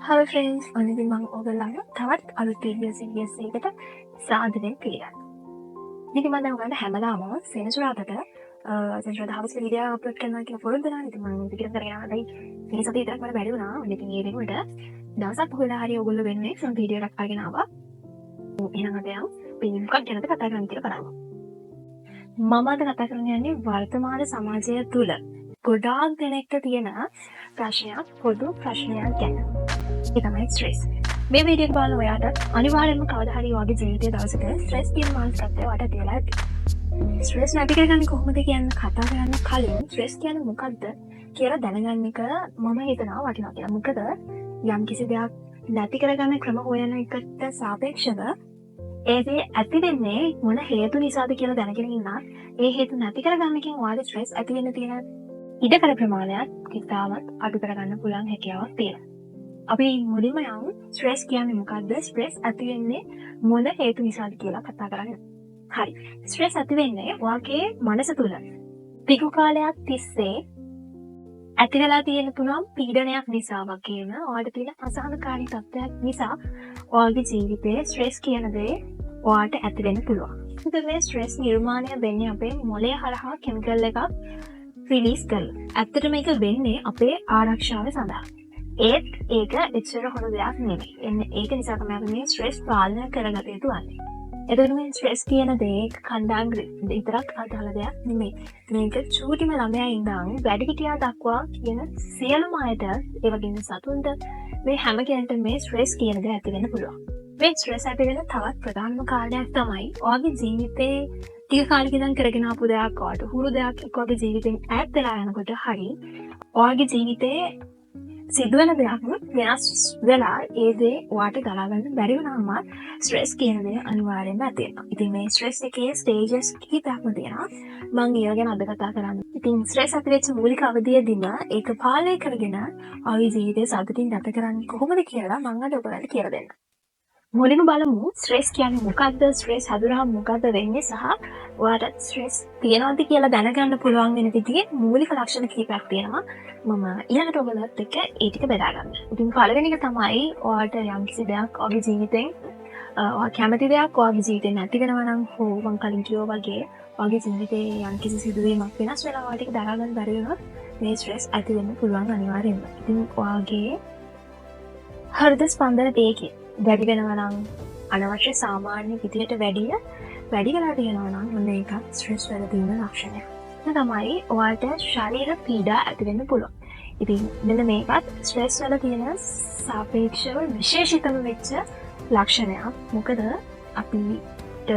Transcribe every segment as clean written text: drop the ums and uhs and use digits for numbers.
Hello friends, ඔන්න මම ඔයගොල්ලන්ව තවත් අලුත් වීඩියෝ සීරීස් එකකට සාදරයෙන් පිළිගන්නවා. ඉතින් මම දැන් ඔයාලට හැමදාම සෙනසුරාදාට සෙනසුරාදා හවස වීඩියෝ අප්ලෝඩ් කරනවා කියලා පොරොන්දු වෙනවා. ඉතින් මම පිටින් කරගෙන ආවයි මේ සතිය විතරක් මට බැරි වුණා. ඉතින් ඒ වෙනුවට දවසක් පොහොලා හරි ඔයගොල්ලෝ වෙන්නේ සම් වීඩියෝ එකක් අරගෙන ආවා. එහෙනම් අද යමු මේ මොකක් ගැනද කතා කරන්න කියලා බලන්න. මම අද කතා කරන්න යන්නේ වර්තමාන සමාජය තුළ ගොඩාක් දෙනෙක්ට තියෙන ප්‍රශ්නයක් පොදු ප්‍රශ්නයක් ගැන. ඒ තමයි ස්ට්‍රෙස්. මේ වීඩියෝ එක බලන ඔයාට අනිවාර්යෙන්ම කවදා හරි ඔයාගේ ජීවිතයේ දවසක ස්ට්‍රෙස් කියන මානසිකත්වය ඔයාට තියලා ඇති. ස්ට්‍රෙස් නැති කරගන්නේ කොහොමද කියන කතා කරන්න කලින් ස්ට්‍රෙස් කියන්නේ මොකක්ද කියලා දැනගන්න එක මම හිතනවා වටිනවා කියලා. මොකද යම් කිසි දෙයක් නැති කරගන්න ක්‍රම හොයන එකට සාපේක්ෂව ඒ දේ ඇති වෙන්නේ මොන හේතු නිසාද කියලා දැනගෙන ඉන්න. ඒ හේතු නැති කරගන්නකින් ඔයාගේ ස්ට්‍රෙස් ඇති වෙන්න තියෙන ඉඩකඩ ප්‍රමාණයක් ඉතාමත් අඩු කරගන්න පුළුවන් හැකියාවක් තියෙනවා. අපි මුලින්ම යමු ස්ට්‍රෙස් කියන්නේ මොකක්ද? ස්ට්‍රෙස් ඇති වෙන්නේ මොන හේතු නිසාද කියලා කතා කරන්න. හරි. ස්ට්‍රෙස් ඇති වෙන්නේ ඔයාගේ මනස තුල දීර්ඝ කාලයක් තිස්සේ ඇති වෙලා තියෙන තුනම් පීඩනයක් නිසා වගේම ඔයාලට තියෙන අසහනකාරී තත්ත්වයක් නිසා ඔයාගේ ජීවිතයේ ස්ට්‍රෙස් කියන දේ ඔයාට ඇති වෙන්න පුළුවන්. ඒකද මේ ස්ට්‍රෙස් නිර්මාණය වෙන්නේ අපේ මොළය හරහා කිමිකල් එකක් රිලීස් කරලා. ඇත්තටම මේක වෙන්නේ අපේ ආරක්ෂාව සඳහා. ඒත් ඒක එච්චර හොඳ දෙයක් නෙමෙයි. ඒක නිසා තමයි අපි මේ ස්ට්‍රෙස් පාලනය කරගත යුතු වන්නේ. එතකොට මේ ස්ට්‍රෙස් කියන දේ කණ්ඩායම් විතරක් අදාළ දෙයක් නෙමෙයි. මේක චූටිම ළමයා ඉඳන් වැඩිහිටියා දක්වා කියන සියලුම අයට ඒ වගේම සතුන්ට මේ හැම කෙනෙක්ටම මේ ස්ට්‍රෙස් කියන දේ ඇති වෙන්න පුළුවන්. මේ ස්ට්‍රෙස් ඇති වෙන තවත් ප්‍රධානම කාරණයක් තමයි ඔයාගේ ජීවිතේ ටික කාලෙක ඉඳන් කරගෙන ආපු දෙයක් වලට හුරු දෙයක් ඔයාගේ ජීවිතෙන් ඈත් වෙලා යනකොට හරි ඔයාගේ ජීවිතේ සිදුවෙන දෙයක් වෙනස් වෙලා ඒ දේ ඔයාට ගලා ගන්න බැරි වුණාම ස්ට්‍රෙස් කියන දේ අනිවාර්යයෙන්ම ඇති වෙනවා. ඉතින් මේ ස්ට්‍රෙස් එකේ ස්ටේජස් කිහිපයක්ම තියෙනවා. මම ඒව ගැන අද කතා කරන්නේ. ඉතින් ස්ට්‍රෙස් ඇති වෙච්ච මූලික අවධියේදීම ඒක පාලනය කරගෙන ඔයාගේ ජීවිතේ සතුටින් ගත කරන්නේ කොහොමද කියලා මම අද ඔයාලට කියලා දෙන්නම්. මුලින්ම බලමු ස්ට්‍රෙස් කියන්නේ මොකක්ද? ස්ට්‍රෙස් හඳුනහම මොකක්ද වෙන්නේ සහ ඔයාට ස්ට්‍රෙස් තියෙනවද කියලා දැනගන්න පුළුවන් වෙන විදිහේ මූලික ලක්ෂණ කිහිපයක් තියෙනවා. මම ඊළඟට ඔයගලත් එක්ක ඒ ටික බෙදා ගන්න. ඉතින් පළවෙනි එක තමයි ඔයාට යම්කිසි දෙයක් ඔයාගේ ජීවිතෙන් ඔයා කැමති දෙයක් ඔයාගේ ජීවිතේ නැති වෙනවා නම් හෝ මම කලින් කිව්වා වගේ ඔයාගේ ජීවිතේ යම්කිසි සිදුවීමක් වෙනස් වෙලා ඔයාට ඒක දරා ගන්න බැරි වුණොත් මේ ස්ට්‍රෙස් ඇති වෙන්න පුළුවන් අනිවාර්යෙන්ම. ඉතින් ඔයාගේ හෘද ස්පන්දන වේගය වැඩි වෙනවා නම් අනවශ්‍ය සාමාන්‍ය විදියට වැඩි වෙලා තියෙනවා නම් මොන එකක් ස්ට්‍රෙස් වල තියෙන ලක්ෂණයක්. ඒක තමයි ඔයාලට ශරීර පීඩා ඇති වෙන්න පුළුවන්. ඉතින් මෙන්න මේකත් ස්ට්‍රෙස් වල තියෙන සාපේක්ෂව විශේෂිතම වෙච්ච ලක්ෂණයක්. මොකද අපිට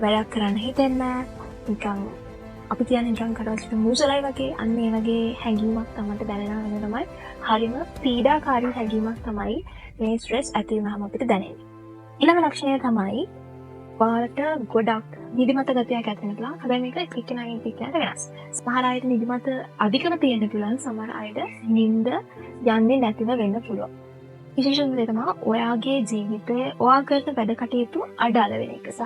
වැඩක් කරන්න හිතෙන්නේ නිකන් අපි කියන්නේ නිකන් කඩවලට මූසලයි වගේ අන්න ඒ වගේ හැඟීමක් තමයි දැනෙනවා. ඒක තමයි හරිම පීඩාකාරී හැඟීමක් තමයි මේ ස්ට්‍රෙස් ඇති වුනහම අපිට දැනෙන්නේ. ඊළඟ ලක්ෂණය තමයි ඔයාලට ගොඩක් නිදිමත ගතියක් ඇති වෙන්න පුළුවන්. හැබැයි මේක එක්කෙනාගෙන් එක්කෙනාට වෙනස්. සමහර අයට නිදිමත අධිකව තියෙන්න පුළුවන්. සමහර අයට නිින්ද යන්නේ නැතිව වෙන්න පුළුවන්. විශේෂයෙන්ම තමයි ඔයාගේ ජීවිතයේ ඔයා කරන වැඩ කටයුතු අඩාල වෙන එක සහ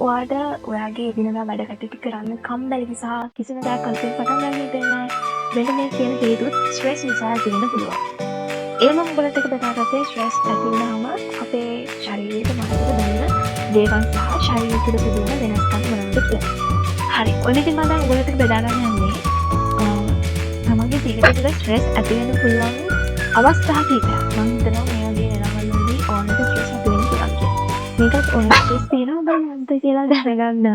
ඔයාට ඔයාගේ එදිනෙදා වැඩ කටයුතු කරන්න කම්මැලි සහ කිසිම දෙයක් අලුතෙන් පටන් ගන්න හිතෙන්නේ නැහැ. මෙන්න මේ කියන හේතුත් ස්ට්‍රෙස් නිසා ඇති වෙන්න පුළුවන්. ඒම උඹලට එක බෙදාගත්තේ ස්ට්‍රෙස් ඇති වුණාම අපේ ශරීරයට මනසට දැනෙන දේවල් සහ ශරීරය තුළ සිදුවන වෙනස්කම් මොනවද කියලා. හරි. ඔන්න ඉතින් මම දැන් උඹලට බෙදා ගන්න යන්නේ තමන්ගේ ජීවිතේ තුළ ස්ට්‍රෙස් ඇති වෙන්න පුළුවන් අවස්ථා කිහිපයක්. මම හිතනවා මේ වගේ වෙනවලදී ඕනට ස්ට්‍රෙස් ඇති වෙන්න පුළුවන් කියලා. මේකත් ඕන ස්ට්‍රෙස් තියෙනවද නැද්ද කියලා දැනගන්න.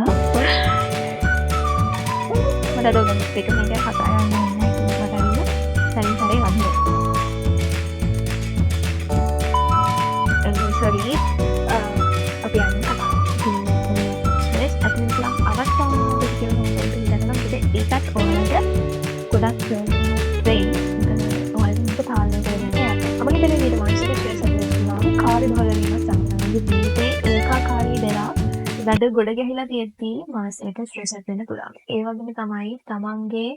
මට දොගන් එක මේක කතා කරන්න ඕනේ. ඒක මට අරින්න සරින් සරේ වදිනවා. sorry අපි යන්නේ ස්ට්‍රෙස් ඇති වෙන අවස්ථාවක් කියලා මොකද දැනගන්න ඒකත් ඕනද ගොඩක් වෙයි ඔයාලට පාලනය කරන්න යන්න. අපිට දැනෙන විදිහට මානසික ස්ට්‍රෙස් ඇති වෙනවා කාර්යබහුල වීම සම්බන්ධ ජීවිතේ ඒකාකාරී වෙලා වැඩ ගොඩ ගැහිලා තියෙද්දී මානසික ස්ට්‍රෙස් ඇති වෙන්න පුළුවන්. ඒ වගේම තමයි තමන්ගේ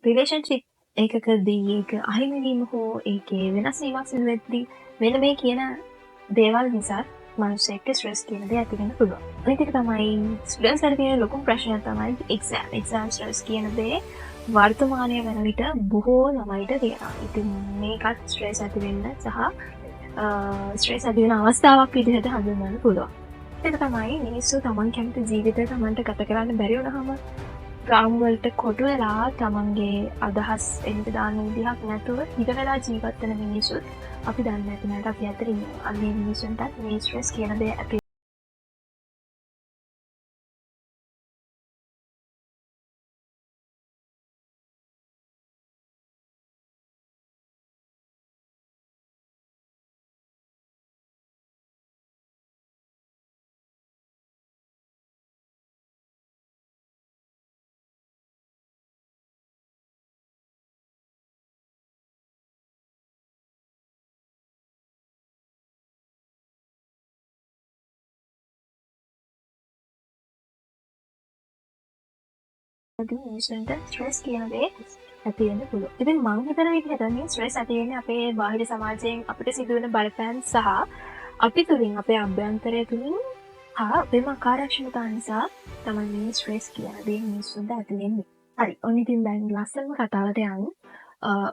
රිලේෂන්ෂිප් එකකදී ඒක අහිමි වීම හෝ ඒකේ වෙනස් වීමක් සිදු වෙද්දී මෙන්න මේ කියන දේවල් නිසා මනුස්සයෙක්ට ස්ට්‍රෙස් කියන දේ ඇති වෙන්න පුළුවන්. අනිත් එක තමයි ස්ටුඩන්ට්ස් ලාට තියෙන ලොකුම ප්‍රශ්නය තමයි එක්සෑම් ස්ට්‍රෙස් කියන දේ වර්තමානය වන විට බොහෝ ළමයිට තියෙනවා. ඉතින් මේකත් ස්ට්‍රෙස් ඇති වෙන්න සහ ස්ට්‍රෙස් ඇති වෙන අවස්ථාවක් විදිහට හඳුන්වන්න පුළුවන්. ඒක තමයි මිනිස්සු තමන් කැමති ජීවිතය තමන්ට ගත කරන්න බැරි වුණාම ග්‍රාම් වලට කොටු වෙලා තමන්ගේ අදහස් එළියට දාන්න විදිහක් නැතුව හිර වෙලා ජීවත් වෙන මිනිස්සුත් අපි දන්නේ නැති නේද අපි අතර ඉන්නවා. අන්නේ මිනිස්සුන්ට මේ ස්ට්‍රෙස් කියන දේ ඇති මිනිස්සුන්ට ස්ට්‍රෙස් කියන දේ ඇති වෙන්න පුළුවන්. ඉතින් මම හිතන විදිහට මේ ස්ට්‍රෙස් ඇති වෙන්නේ අපේ බාහිර සමාජයෙන් අපිට සිදුවෙන බලපෑම් සහ අපි තුලින් අපේ අභ්‍යන්තරය තුලින් අපේම ආකාරක්ෂමතා නිසා තමයි මේ ස්ට්‍රෙස් කියන දේ මිනිස්සුන්ට ඇති වෙන්නේ. හරි. ඔන්න ඉතින් දැන් ලස්සනම කතාවට යන්න.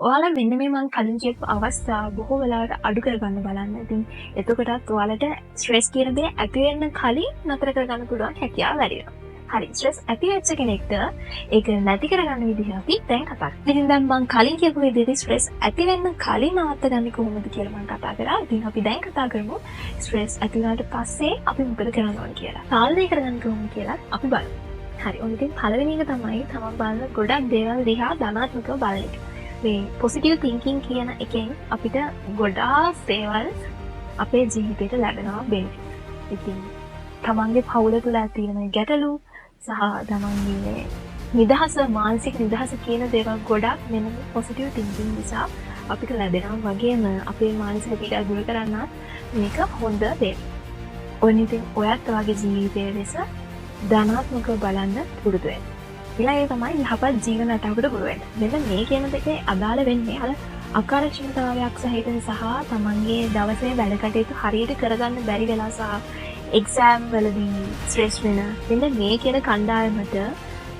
ඔයාලා මෙන්න මේ මම කලින් කියපු අවස්ථා බොහෝ වෙලාවට අඩු කරගන්න බලන්න. ඉතින් එතකොටත් ඔයාලට ස්ට්‍රෙස් කියන දේ ඇති වෙන්න කලින් නතර කරගන්න පුළුවන් හැකියාව වැඩි වෙනවා. හරි ස්ට්‍රෙස් ඇති වෙච්ච කෙනෙක්ට ඒක නැති කරගන්න විදිහ අපි දැන් කතා කරමු. ඉතින් දැන් මම කලින් කියපු විදිහට ස්ට්‍රෙස් ඇති වෙන්න කලින් නවත්තගන්නේ කොහොමද කියලා මම කතා කරා. ඉතින් අපි දැන් කතා කරමු ස්ට්‍රෙස් ඇති වුණාට පස්සේ අපි මොකද කරන්න ඕන කියලා. පාලනය කරගන්න කොහොමද කියලා අපි බලමු. හරි. ඔන්න ඉතින් පළවෙනි එක තමයි තමන් බලන ගොඩක් දේවල් දිහා ධනාත්මකව බලන එක. මේ පොසිටිව් තින්කින් කියන එකෙන් අපිට ගොඩාක් දේවල් අපේ ජීවිතේට ලැබෙනවා බෙනිෆිට්. ඉතින් තමන්ගේ පවුල තුළ ඇති වෙන ගැටලු සහ තමන්ගේ නිදහස මානසික නිදහස කියන දේවල් ගොඩක් මෙන්න පොසිටිව් තින්කින් නිසා අපිට ලැබෙනවා. වගේම අපේ මානසික පීඩා දුරු කරන්නත් මේක හොඳ දෙයක්. ඔන්න ඉතින් ඔයත් වගේ ජීවිතයේ ලෙස ධනාත්මකව බලන්න පුරුදු වෙන්න. ඊළඟට තමයි යහපත් ජීවන රටාවකට පුරුදු වෙන්න. මෙන්න මේ කියන දෙකේ අදාළ වෙන්නේ අර අකාර්යක්ෂමතාවයක් සහිත සහ තමන්ගේ දවසේ වැඩ කටයුතු හරියට කරගන්න බැරි වෙලා සහ එක්සෑම් වලදී ස්ට්‍රෙස් වෙන මෙන්න මේ කියන කණ්ඩායමට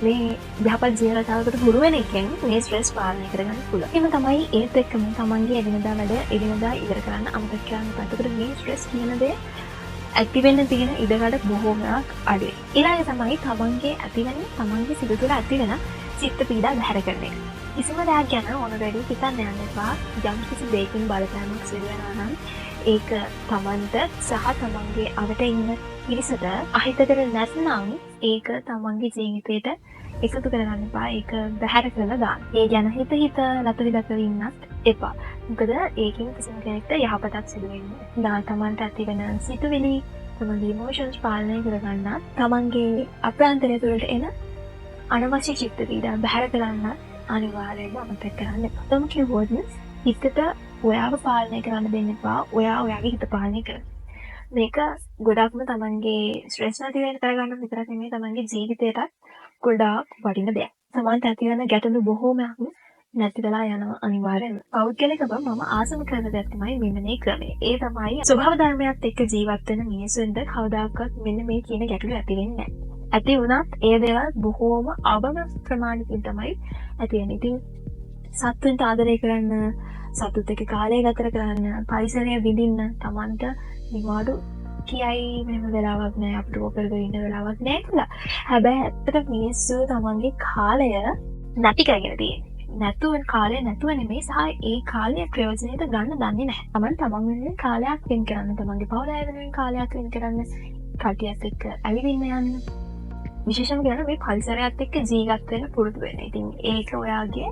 මේ යහපත් ජීවන රටාවකට හුරු වෙන එකෙන් මේ ස්ට්‍රෙස් පාලනය කරගන්න පුළුවන්. එහෙම තමයි ඒත් එක්කම තමන්ගේ එදිනදා වැඩ එදිනදා ඉවර කරන්න අමතක කරන්න බෑ. ඒකට මේ ස්ට්‍රෙස් කියන දේ ඇති වෙන්න තියෙන ඉඩකඩ බොහෝමයක් අඩුයි. ඊළඟ තමයි තමන්ගේ ඇති වෙන තමන්ගේ සිත තුළ ඇති වෙන චිත්ත පීඩා බැහැර කරන එක. කිසිම දෙයක් ගැන ඕනරෙඩි හිතන්න යන්න එපා. යම් කිසි දෙයකින් බලපෑමක් සිදු වෙනවා නම් ඒක තමන්ට සහ තමන්ගේ අවට ඉන්න පිරිසට අහිතකර නැත්නම් ඒක තමන්ගේ ජීවිතයට එකතු කරගන්න එපා. ඒක බැහැර කරලා දාන්න. ඒ ගැන හිත ලතුරු දකව ඉන්නත් එපා. මොකද ඒකෙන් කිසිම කෙනෙක්ට යහපතක් සිදු වෙන්නේ නැහැ. තමන්ට ඇති වෙන සිතුවිලි තමන්ගේ ඉමෝෂන්ස් පාලනය කරගන්න තමන්ගේ අභ්‍යන්තරය තුළට එන අනවශ්‍ය චිත්ත පීඩා බැහැර කරන්න අනිවාර්යයෙන්ම අමතක කරන්න එපා. තම කිව්වොත් හිතට ඔයාව පාලනය කරන්න දෙන්න එපා. ඔයා ඔයාගේ හිත පාලනය කරන්න. මේක ගොඩක්ම තමන්ගේ ස්ට්‍රෙස් නැති වෙන කරගන්න විතරක් නෙමෙයි තමන්ගේ ජීවිතේටත් ගොඩාක් වටින දෙයක්. තමන්ට ඇති වෙන ගැටලු බොහෝමයක් නැති වෙලා යනවා අනිවාර්යෙන්ම. පෞද්ගලිකව මම ආසම කරන දෙයක් තමයි මෙන්න මේ ක්‍රමය. ඒ තමයි ස්වභාව ධර්මයත් එක්ක ජීවත් වෙන මිනිසුන්ට කවදාකවත් මෙන්න මේ කියන ගැටලු ඇති වෙන්නේ නැහැ. ඇති වුණත් ඒ දේවල් බොහෝම අවම ප්‍රමාණයකින් තමයි ඇති වෙන්නේ. ඉතින් සත්තුන්ට ආදරය කරන්න, සතුත් එක්ක කාලය ගත කරන්න, පරිසරය විඳින්න තමන්ට නිවාඩු කියයි මෙහෙම වෙලාවක් නෑ, අපිට ඔකරගෙන ඉන්න වෙලාවක් නෑ කියලා. හැබැයි ඇත්තට මිනිස්සු තමන්ගේ කාලය නැති කරගෙන තියෙන්නේ. කාලය නැතුව නෙමෙයි සහ ඒ කාලය ප්‍රයෝජනෙට ගන්න දන්නේ නැහැ. තමන් වෙනුවෙන් කාලයක් වෙන් කරන්න, තමන්ගේ පවුල වෙනුවෙන් කාලයක් වෙන් කරන්න, කටියත් එක්ක ඇවිදින්න යන්න. විශේෂම කියන මේ පරිසරයත් එක්ක ජීවත් වෙන්න පුරුදු වෙන්න. ඉතින් ඒක ඔයාගේ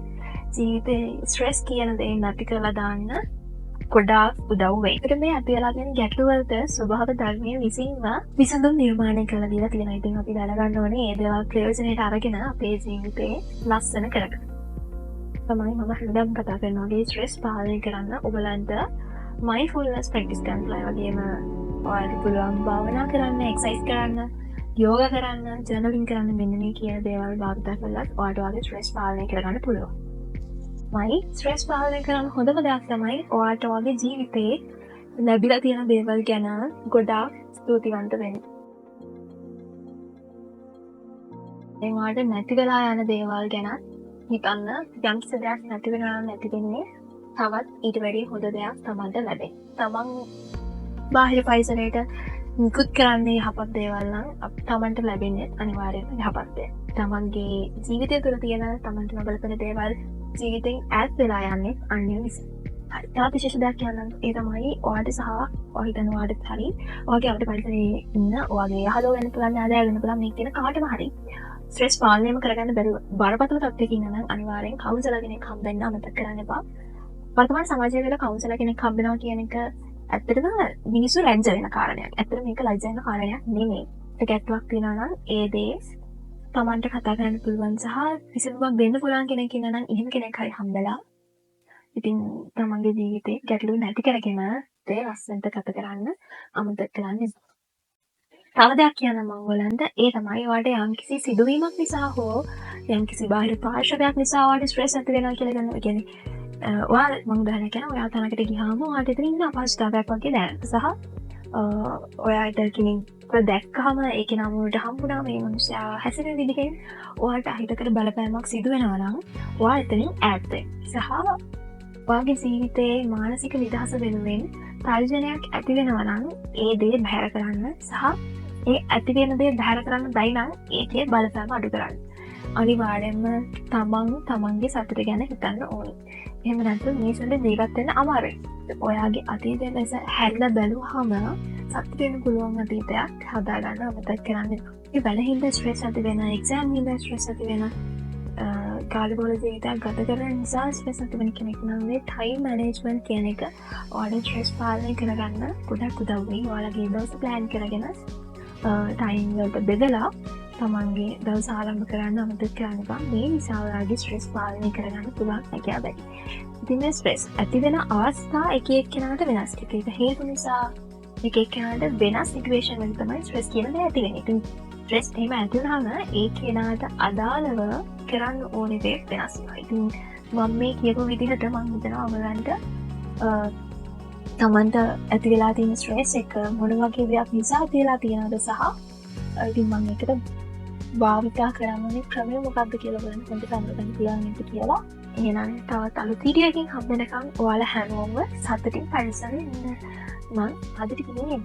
ජීවිතේ ස්ට්‍රෙස් කියන දේ නැති කරලා දාන්න ගොඩාක් උදව් වෙයි. ඒකට මේ අපි වෙලා තියෙන ගැටලු වලට ස්වභාව ධර්මයේ විසින්ම විසඳුම් නිර්මාණය කරලා දීලා තියෙනවා. ඉතින් අපි දැනගන්න ඕනේ මේ දේවල් ප්‍රයෝජනෙට අරගෙන අපේ ජීවිතේ ලස්සන කරගන්න. තමයි මම හැමදාම කතා කරනවා මේ ස්ට්‍රෙස් පාලනය කරන්න ඔයගලන්ට මයින්ඩ්ෆුල්නස් ප්‍රැක්ටිස් කරන්න වගේම ඔයාලට පුළුවන් භාවනා කරන්න, එක්සර්සයිස් කරන්න, යෝගා කරන්න, ජර්නලින් කරන්න මෙන්න මේ කියන දේවල් භාවිත කළත් ඔයාලට ඔයාගේ ස්ට්‍රෙස් පාලනය කරගන්න පුළුවන්. ස්ට්‍රෙස් පාලනය කරන්න හොඳම දෙයක් තමයි ඔයාට ඔයාගේ ජීවිතේ ලැබිලා තියෙන දේවල් ගැන ගොඩාක් ස්තුතිවන්ත වෙන්න. ඔයාට නැති වෙලා යන දේවල් ගැන හිතන්න යම්කිසි දෙයක් නැති වෙනවා නම් නැති වෙන්නේ තවත් ඊට වැඩිය හොඳ දෙයක් තමන්ට ලැබේ. තමන් බාහිර පරිසරයට නිකුත් කරන්නේ යහපත් දේවල් නම් තමන්ට ලැබෙන්නේ අනිවාර්යයෙන්ම යහපත් දේ. තමන්ගේ ජීවිතය තුළ තියෙන තමන්ට නොබලපෙන දේවල් ජීවිතෙන් ඈත් වෙලා යන්නේ අන්න ඒ නිසා. හරි. තවත් විශේෂ දෙයක් කියන්නම්. ඒ තමයි ඔයාට සහ ඔයා හිතන ඔයාට හරි ඔයාගේ අපිට පරිසරයේ ඉන්න ඔයාගේ යහළුවෝ වෙන්න පුළුවන්, ඥාතීයෝ වෙන්න පුළුවන්, මේ කියන කාටම හරි ස්ට්‍රෙස් පාලනයම කරගන්න බැරුව බරපතල තත්ත්වයක ඉන්න නම් අනිවාර්යෙන් කවුන්සලර් කෙනෙක් හම්බෙන්න අමතක කරන්න එපා. වර්තමාන සමාජයේ වෙලා කවුන්සලර් කෙනෙක් හම්බෙනවා කියන එක ඇත්තටම මිනිස්සු ලැජ්ජ වෙන කාරණයක්. ඇත්තට මේක ලැජ්ජ වෙන කාරණයක් නෙමෙයි. ඒක ගැටලුවක් තියෙනවා නම් ඒ දේ තමන්ට කතා කරන්න පුළුවන් සහ විසඳුමක් දෙන්න පුළුවන් කෙනෙක් ඉන්නවා නම් එහෙම කෙනෙක් හරි හම්බෙලා ඉතින් තමන්ගේ ජීවිතේ ගැටලු නැති කරගෙන ඒ ලස්සනට ගත කරන්න අමතක කරන්න එපා. තව දෙයක් කියන්න මම ඔයගලන්ට ඒ තමයි ඔයාලට යම්කිසි සිදුවීමක් නිසා හෝ යම්කිසි බාහිර පාර්ශවයක් නිසා ඔයාලට ස්ට්‍රෙස් ඇති වෙනවා කියලා ගන්න. ඒ කියන්නේ ඔයාලා මම උදාහරණයක් කියනවා ඔයා තැනකට ගියාම ඔයාලට එතන ඉන්න අපහසුතාවයක් වගේ දැනෙනවා. සහ ඔයාට කෙනෙක් දැක්කහම ඒක නමුවට හම්බුණා මේ මිනිස්සයා හැසිරෙන විදිහෙන් ඔයාලට අහිතකර බලපෑමක් සිදු වෙනවා නම් ඔයා එතනින් ඈත් වෙන්න. සහ ඔයාගේ ජීවිතයේ මානසික නිදහස වෙනුවෙන් තර්ජනයක් ඇති වෙනවා නම් ඒ දේ බැහැර කරන්න සහ ඒ ඇති වෙන දේ බැහැර කරන්න බැයි නම් ඒකේ බලපෑම අඩු කරන්න. අනිවාර්යෙන්ම තමන්ගේ සතුට ගැන හිතන්න ඕනේ. එහෙම නැත්නම් මේ සඳ ජීවත් වෙන්න අමාරුයි. ඔයාගේ අතීතය ලෙස හැරිලා බැලුවාම සතුට වෙන්න පුළුවන් අතීතයක් හදාගන්න අමතක කරන්න එපා. ඒ වැඩ හින්දා ස්ට්‍රෙස් ඇති වෙන, එක්සෑම් හින්දා ස්ට්‍රෙස් ඇති වෙන කාලබෝල ජීවිතයක් ගත කරන නිසා ස්ට්‍රෙස් ඇති වෙන කෙනෙක් නම් මේ ටයිම් මැනේජ්මන්ට් කියන එක ඔයාලට ස්ට්‍රෙස් පාලනය කරගන්න ගොඩක් උදව් වෙයි. ඔයාලගේ දවස ප්ලෑන් කරගෙන ටයිම් වලට බෙදලා තමන්ගේ දවස ආරම්භ කරන්න අමතක කරන්න එපා. මේ නිසා ඔයාගේ ස්ට්‍රෙස් පාලනය කරගන්න පුළුවන් හැකියාව වැඩි. ඉතින් මේ ස්ට්‍රෙස් ඇති වෙන අවස්ථා එක එක්කෙනාට වෙනස්. ඒක හේතු නිසා එක එක්කෙනාට වෙනස් සිටුේෂන් වල තමයි ස්ට්‍රෙස් කියන දේ ඇති වෙන්නේ. ඉතින් ස්ට්‍රෙස් එහෙම ඇති වුනහම ඒ කෙනාට අදාළව කරන්න ඕනේ දේ වෙනස් වෙනවා. ඉතින් මම මේ කියපු විදිහට මම හිතනවා ඔයගලන්ට තමන්ට ඇති වෙලා තියෙන ස්ට්‍රෙස් එක මොන වගේ දෙයක් නිසා ඇතිලා තියෙනවද සහ ඉතින් මම ඒකට භාවිතා කරන්නේ ක්‍රමය මොකක්ද කියලා බලන්න හොඳට අඳුරගන්න පුළුවන් නේද කියලා. එහෙනම් තවත් අලුත් වීඩියෝ එකකින් හම්බ වෙනකම් ඔයාලා හැමෝම සතුටින් පරිස්සමෙන් ඉන්න. මම අදට කියන්නේ